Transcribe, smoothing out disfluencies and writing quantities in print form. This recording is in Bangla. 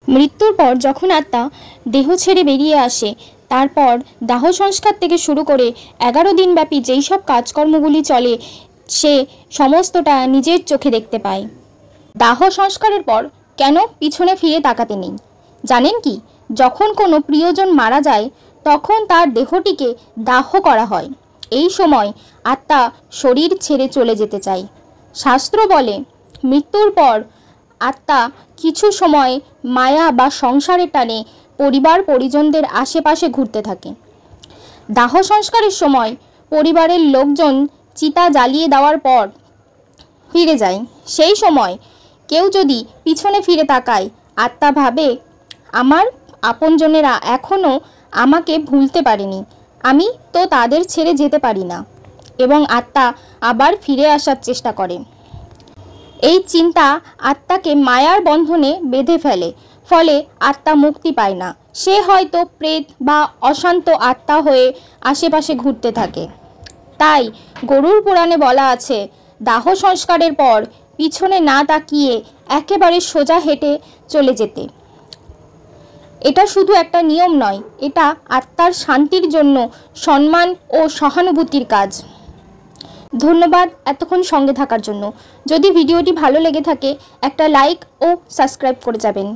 মৃত্যুর পর যখন আত্মা দেহ ছেড়ে বেরিয়ে আসে, তারপর দাহ সংস্কার থেকে শুরু করে 11 দিন ব্যাপী যেই সব কাজকর্মগুলি চলে, সে সমস্তটা নিজের চোখে দেখতে পায়। দাহ সংস্কারের পর কেন পিছনে ফিরে তাকাতে নেই জানেন কি? যখন কোনো প্রিয়জন মারা যায়, তখন তার দেহটিকে দাহ করা হয়। এই সময় আত্মা শরীর ছেড়ে চলে যেতে চায়। শাস্ত্র বলে, মৃত্যুর পর আত্মা কিছু সময় মায়া বা সংসারের টানে পরিবার পরিজনদের আশেপাশে ঘুরতে থাকে। দাহ সংস্কারের সময় পরিবারের লোকজন চিতা জ্বালিয়ে দেওয়ার পর ফিরে যায়। সেই সময় কেউ যদি পিছনে ফিরে তাকায়, আত্মা ভাবে, আমার আপনজনেরা এখনও আমাকে ভুলতে পারেনি, আমি তো তাদের ছেড়ে যেতে পারি না, এবং আত্মা আবার ফিরে আসার চেষ্টা করে। এই চিন্তা আত্মাকে মায়ার বন্ধনে বেঁধে ফেলে, ফলে আত্মা মুক্তি পায় না। সে হয়তো প্রেত বা অশান্ত আত্মা হয়ে আশেপাশে ঘুরতে থাকে। তাই গরুড় পুরাণে বলা আছে, দাহ সংস্কারের পর পিছনে না তাকিয়ে একেবারে সোজা হেঁটে চলে যেতে। এটা শুধু একটা নিয়ম নয়, এটা আত্মার শান্তির জন্য সম্মান ও সহানুভূতির কাজ। ধন্যবাদ এতক্ষণ সঙ্গে থাকার জন্য। যদি ভিডিওটি ভালো লেগে থাকে, একটা লাইক ও সাবস্ক্রাইব করে যাবেন।